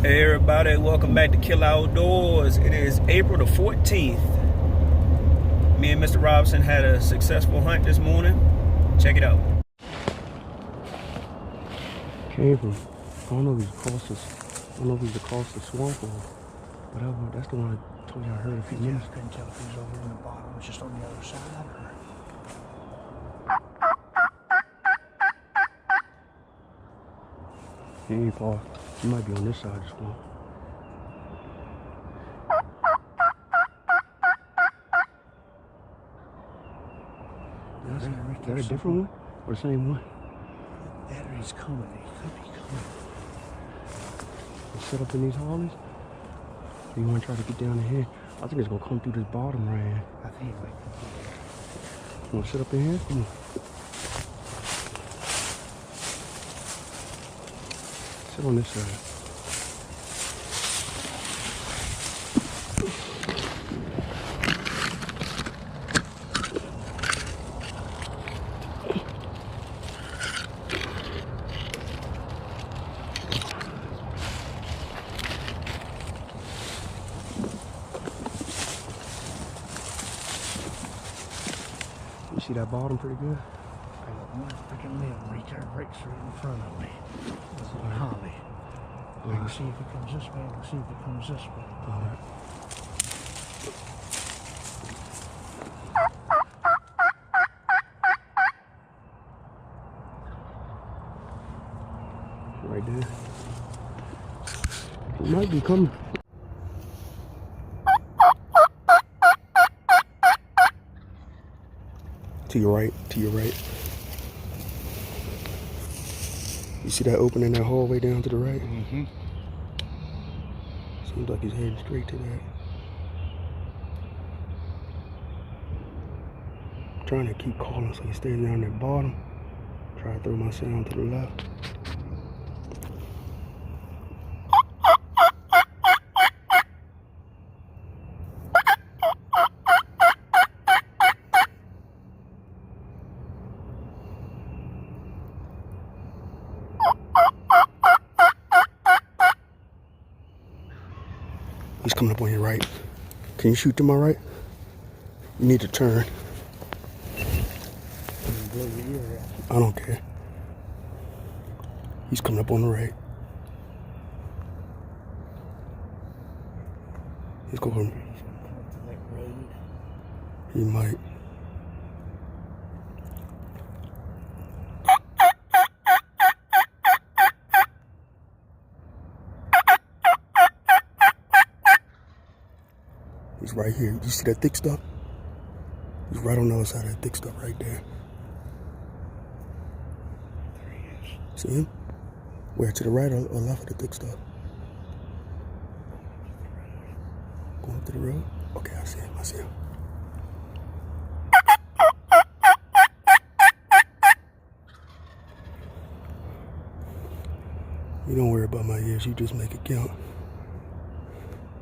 Hey everybody, welcome back to Kill Outdoors. It is April the 14th. Me and Mr. Robinson had a successful hunt this morning. Check it out. Came from, I don't know if he's across the swamp or whatever. That's the one I told you I heard a few minutes. Couldn't tell if he was over in the bottom, it was just on the other side or... He ain't far. He might be on this side of the swamp. Is that a different one? Or the same one? That or he's coming. He could be coming. Let's set up in these hollies. You want to try to get down in here? I think it's going to come through this bottom right here. I think it might come through there. You want to sit up in here? Come on. Sit on this side. You see that bottom pretty good? I can live right there, right straight in front of me. There's a holly. We can see if it comes this way, and see if it comes this way. Alright. Right there. He might be coming. To your right, to your right. You see that opening, that hallway down to the right? Mm-hmm. Seems like he's heading straight to that. I'm trying to keep calling so he stays down that bottom. Try to throw my sound to the left. He's coming up on your right. Can you shoot to my right? You need to turn. I don't care. He's coming up on the right. He's going. He might. He's right here. You see that thick stuff? He's right on the other side of that thick stuff right there. See him? Where, to the right or left of the thick stuff? Going up to the road? Okay, I see him. I see him. You don't worry about my ears. You just make it count.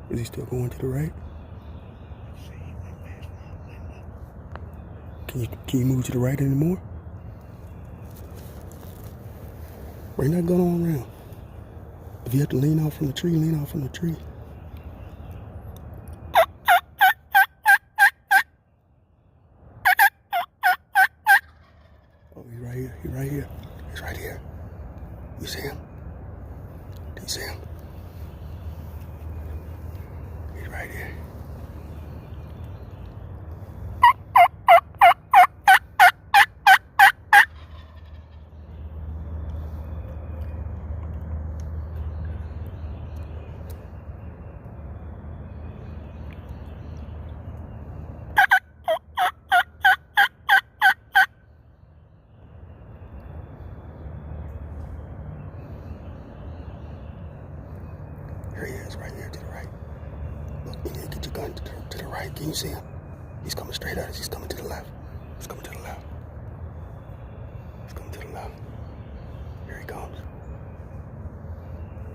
Is he still going to the right? Can you move to the right anymore? Bring that gun on around. If you have to lean out from the tree, lean out from the tree. Oh, he's right here. He's right here. He's right here. You see him? Do you see him? He's right here. Here he is, right here to the right. Look, you need to get your gun to the right. Can you see him? He's coming straight at us. He's coming to the left. He's coming to the left. He's coming to the left. Here he comes.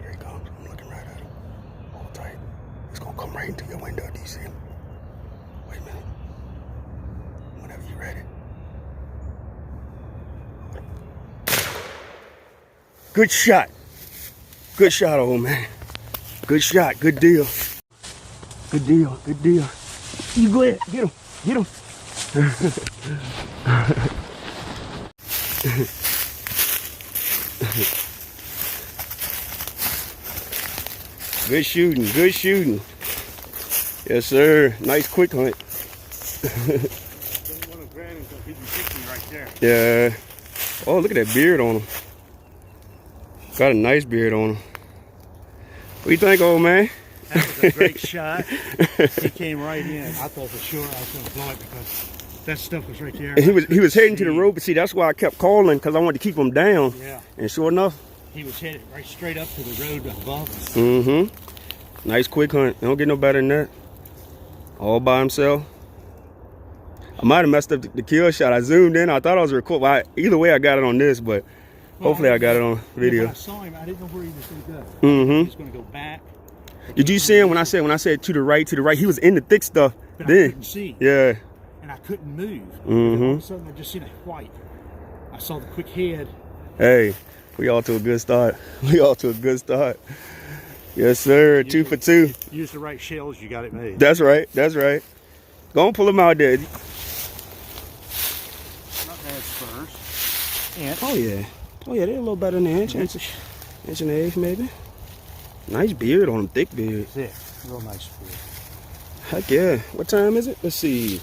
Here he comes. I'm looking right at him. Hold tight. He's going to come right into your window. Do you see him? Wait a minute. Whenever you're ready. Good shot. Good shot, old man. Good shot. Good deal. Good deal. Good deal. You go ahead. Get him. Get him. Good shooting. Good shooting. Yes, sir. Nice quick hunt. Don't want to grab him because he can kick me right there. Yeah. Oh, look at that beard on him. Got a nice beard on him. What do you think, old man? That was a great shot. He came right in. I thought for sure I was going to blow it because that stuff was right there. And he was heading to the road, but see, that's why I kept calling, because I wanted to keep him down. Yeah. And sure enough. He was headed right straight up to the road above us. Mm-hmm. Nice quick hunt. Don't get no better than that. All by himself. I might have messed up the kill shot. I zoomed in. I thought I was recording. Well, either way, I got it on this, but hopefully I got it on video. When I saw him, I didn't know where he was going to go. Mm-hmm. He was going to go back. Did you see him when I said to the right, he was in the thick stuff. But then. I couldn't see. Yeah. And I couldn't move. Mm-hmm. All of a sudden, I just seen a white. I saw the quick head. Hey, we all to a good start. We all to a good start. Yes, sir. 2 for 2. Use the right shells, you got it made. That's right. That's right. Go and pull him out there. Not bad first. And Oh yeah. Oh yeah, they're a little better than an inch. Inch and a half maybe. Nice beard on him, thick beard. thick. Real nice beard. Heck yeah. What time is it? Let's see.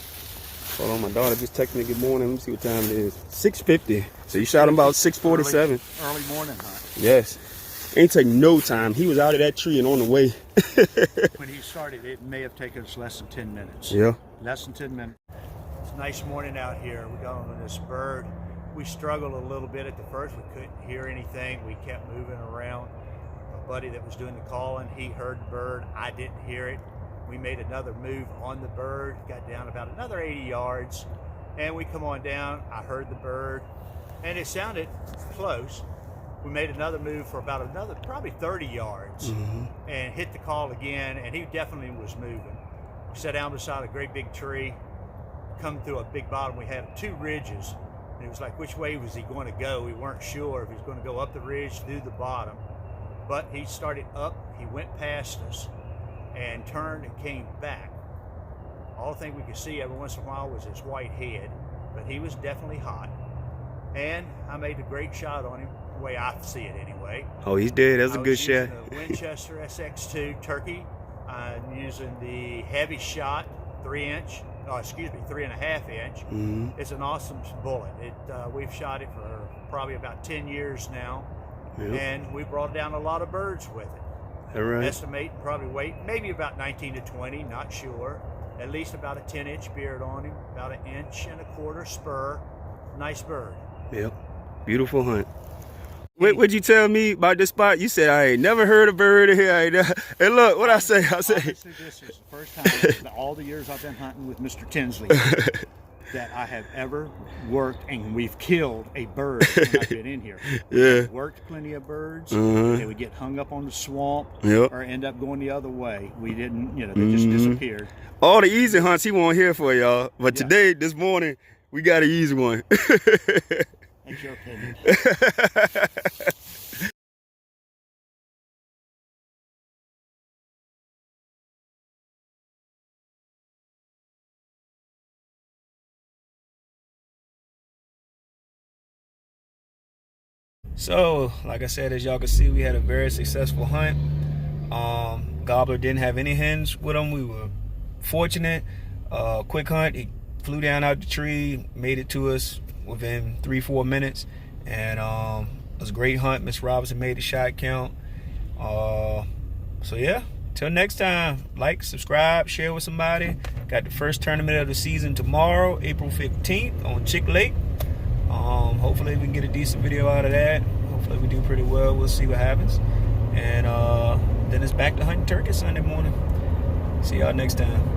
Hold on, my daughter just texted me good morning. Let me see what time it is. 6:50. So you shot him about 6:47. Early morning hunt. Yes. Ain't take no time. He was out of that tree and on the way. When he started, it may have taken us less than 10 minutes. Yeah. Less than 10 minutes. It's a nice morning out here. We're going with this bird. We struggled a little bit at the first. We couldn't hear anything. We kept moving around. My buddy that was doing the calling, he heard the bird. I didn't hear it. We made another move on the bird, got down about another 80 yards, and we come on down. I heard the bird, and it sounded close. We made another move for about another, probably 30 yards, and hit the call again, and he definitely was moving. We sat down beside a great big tree, come through a big bottom. We had 2 ridges, and it was like, which way was he going to go? We weren't sure if he was going to go up the ridge, through the bottom, but he started up, he went past us, and turned and came back. All the thing we could see every once in a while was his white head, but he was definitely hot. And I made a great shot on him, the way I see it anyway. Oh, he's dead. That's a good shot. The Winchester SX2 Turkey. I'm using the heavy shot 3.5 inch. It's an awesome bullet. We've shot it for probably about 10 years now, and we brought down a lot of birds with it. All right. Estimate probably weight maybe about 19 to 20, not sure. At least about a 10-inch beard on him, about 1.25 inch spur. Nice bird. Yep. Beautiful hunt. What'd you tell me about this spot? You said I ain't never heard a bird in here. Hey, look, what I say? Obviously, this is the first time in all the years I've been hunting with Mr. Tinsley that I have ever worked, and we've killed a bird when I've been in here. Yeah. We've worked plenty of birds. They would get hung up on the swamp or end up going the other way. We didn't, they just disappeared. All the easy hunts he won't here for y'all. But today, this morning, we got an easy one. That's your opinion. So, like I said, as y'all can see, we had a very successful hunt. Gobbler didn't have any hens with him. We were fortunate. Quick hunt. He flew down out the tree, made it to us within 3-4 minutes, and it was a great hunt. Miss Robinson made the shot count. So yeah, till next time, like, subscribe, share with somebody. Got the first tournament of the season tomorrow, April 15th on Chick Lake. Hopefully we can get a decent video out of that. Hopefully we do pretty well. We'll see what happens. And then it's back to hunting turkey Sunday morning. See y'all next time.